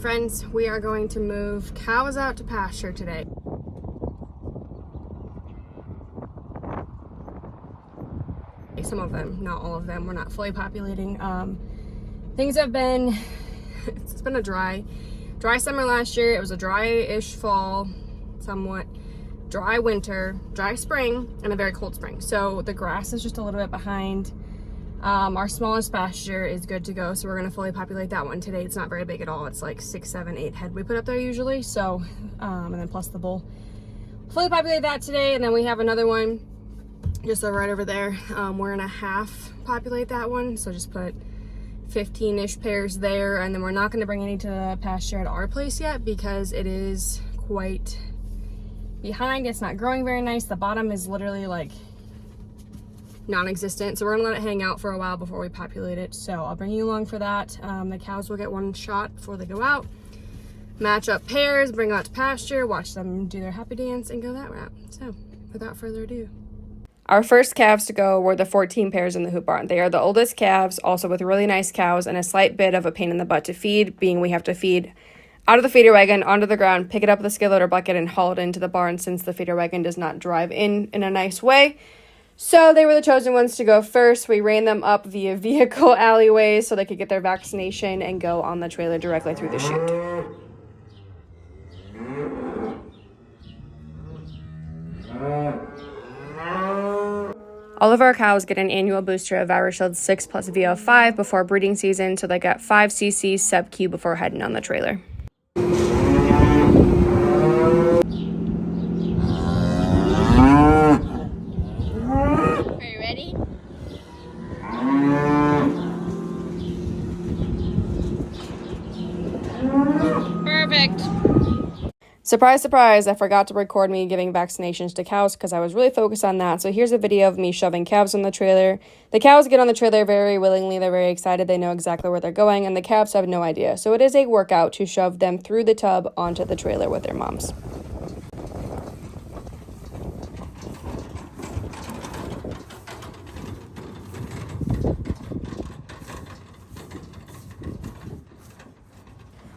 friends, we are going to move cows out to pasture today. Some of them, not all of them. We're not fully populating. Things have been, it's been a dry summer last year. It was a dry-ish fall, somewhat dry winter, dry spring, and a very cold spring. So the grass is just a little bit behind. Our smallest pasture is good to go, so we're gonna fully populate that one today. It's not very big at all. It's like 6, 7, 8 head we put up there usually. So, and then plus the bull. Fully populate that today, and then we have another one just right over there. We're gonna half populate that one, so just put 15-ish pairs there, and then we're not gonna bring any to the pasture at our place yet because it is quite behind. It's not growing very nice. The bottom is literally like non-existent, so we're gonna let it hang out for a while before we populate it. So I'll bring you along for that. The cows will get one shot before they go out, match up pairs, bring them out to pasture, watch them do their happy dance, and go that route. So without further ado, our first calves to go were the 14 pairs in the hoop barn. They are the oldest calves, also with really nice cows, and a slight bit of a pain in the butt to feed, being we have to feed out of the feeder wagon onto the ground, pick it up with a skillet or bucket, and haul it into the barn since the feeder wagon does not drive in a nice way. So they were the chosen ones to go first. We ran them up via vehicle alleyways so they could get their vaccination and go on the trailer directly through the chute. All of our cows get an annual booster of ViraShield 6 plus VO5 before breeding season, so they got 5 cc sub-Q before heading on the trailer. Perfect. Surprise, surprise, I forgot to record me giving vaccinations to cows because I was really focused on that. So here's a video of me shoving calves on the trailer. The cows get on the trailer very willingly. They're very excited. They know exactly where they're going, and the calves have no idea. So it is a workout to shove them through the tub onto the trailer with their moms.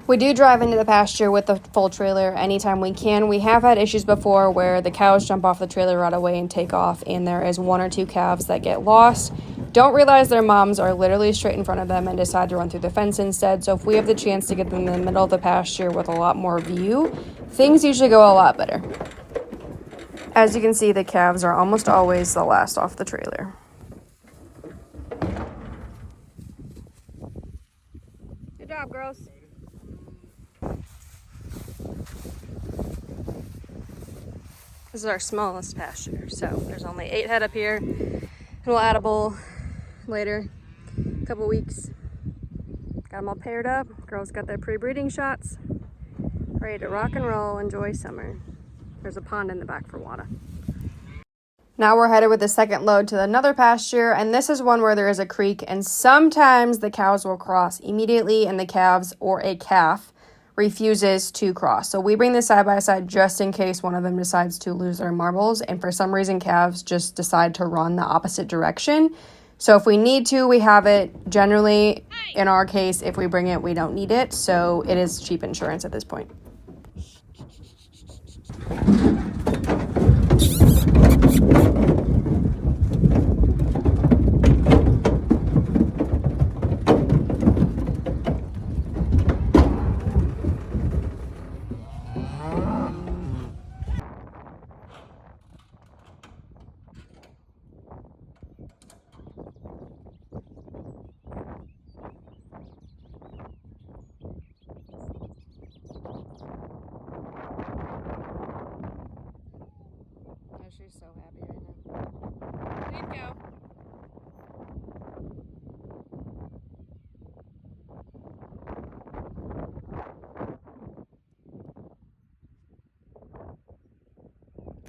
We do drive into the pasture with the full trailer anytime we can. We have had issues before where the cows jump off the trailer right away and take off, and there is 1 or 2 calves that get lost, don't realize their moms are literally straight in front of them, and decide to run through the fence instead. So if we have the chance to get them in the middle of the pasture with a lot more view, things usually go a lot better. As you can see, the calves are almost always the last off the trailer. Good job, girls. This is our smallest pasture, so there's only 8 head up here, and we'll add a bull later, a couple weeks. Got them all paired up. Girls got their pre-breeding shots, ready to rock and roll, enjoy summer. There's a pond in the back for water. Now we're headed with the second load to another pasture, and this is one where there is a creek, and sometimes the cows will cross immediately, and the calves or a calf refuses to cross. So we bring this side by side just in case one of them decides to lose their marbles, and for some reason calves just decide to run the opposite direction. So if we need to, we have it. Generally, in our case, if we bring it, we don't need it. So it is cheap insurance at this point. She's so happy right now. Leave go.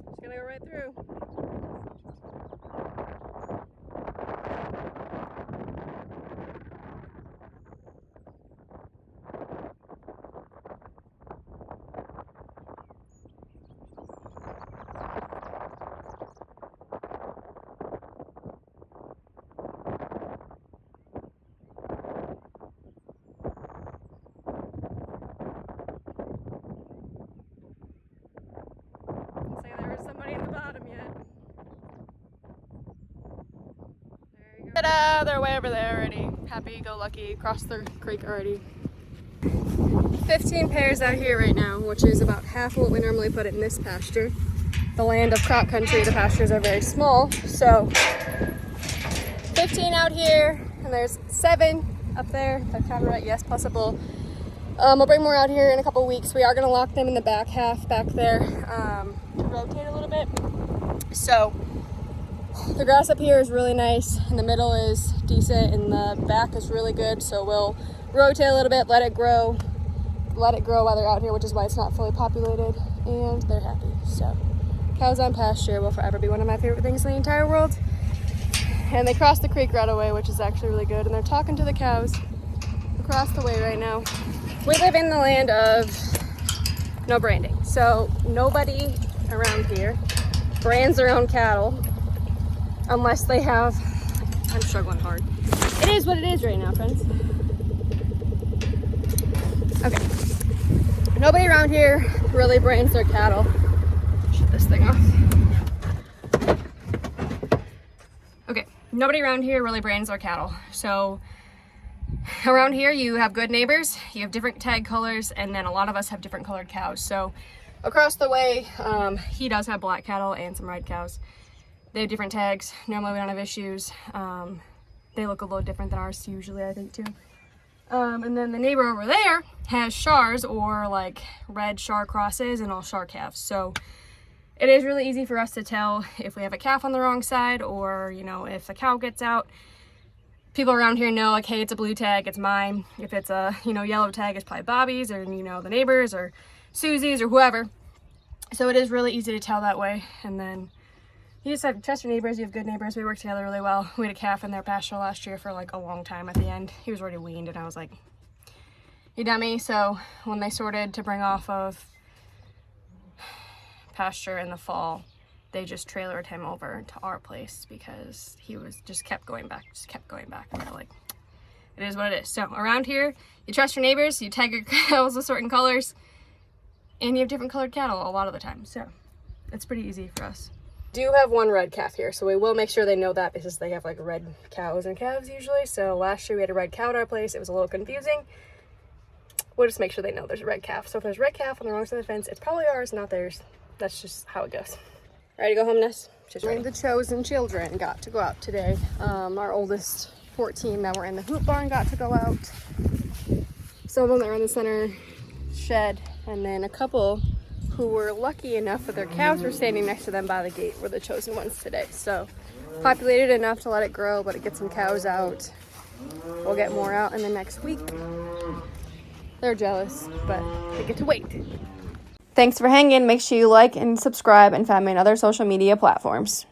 Just gonna go right through. over there already. Happy go lucky, across the creek already. 15 pairs out here right now, which is about half of what we normally put in this pasture. The land of crop country, the pastures are very small, so 15 out here, and there's 7 up there, if I count it right, yes, plus a bull. We'll bring more out here in a couple weeks. We are going to lock them in the back half back there to rotate a little bit. So the grass up here is really nice, and the middle is decent, and the back is really good, so we'll rotate a little bit, let it grow while they're out here, which is why it's not fully populated, and they're happy. So cows on pasture will forever be one of my favorite things in the entire world. And they crossed the creek right away, which is actually really good, and they're talking to the cows across the way right now. We live in the land of no branding, so nobody around here brands their own cattle unless they have, I'm struggling hard. It is what it is right now, friends. Okay, nobody around here really brands their cattle. Shut this thing off. Okay, nobody around here really brands their cattle. So around here you have good neighbors, you have different tag colors, and then a lot of us have different colored cows. So across the way, he does have black cattle and some red cows. They have different tags. Normally we don't have issues. They look a little different than ours usually, I think, too. And then the neighbor over there has Shars, or like red Shar crosses, and all Shar calves. So it is really easy for us to tell if we have a calf on the wrong side, or, you know, if a cow gets out. People around here know, like, hey, it's a blue tag, it's mine. If it's a, you know, yellow tag, it's probably Bobby's, or, you know, the neighbor's, or Susie's, or whoever. So it is really easy to tell that way. And then you just have trust your neighbors. You have good neighbors. We work together really well. We had a calf in their pasture last year for like a long time. At the end, he was already weaned, and I was like, you dummy. So when they sorted to bring off of pasture in the fall, they just trailered him over to our place because he was just kept going back. And we're like, it is what it is. So around here, you trust your neighbors. You tag your cows with certain colors, and you have different colored cattle a lot of the time. So it's pretty easy for us. Do have one red calf here, so we will make sure they know that, because they have like red cows and calves usually. So last year we had a red cow at our place. It was a little confusing. We'll just make sure they know there's a red calf. So if there's a red calf on the wrong side of the fence, it's probably ours, not theirs. That's just how it goes. Ready to go home, Ness? The chosen children got to go out today. Our oldest 14 that were in the hoop barn got to go out. Some of them that were in the center shed, and then a couple who were lucky enough that their calves were standing next to them by the gate were the chosen ones today. So populated enough to let it grow, but it gets some cows out. We'll get more out in the next week. They're jealous, but they get to wait. Thanks for hanging. Make sure you like and subscribe, and find me on other social media platforms.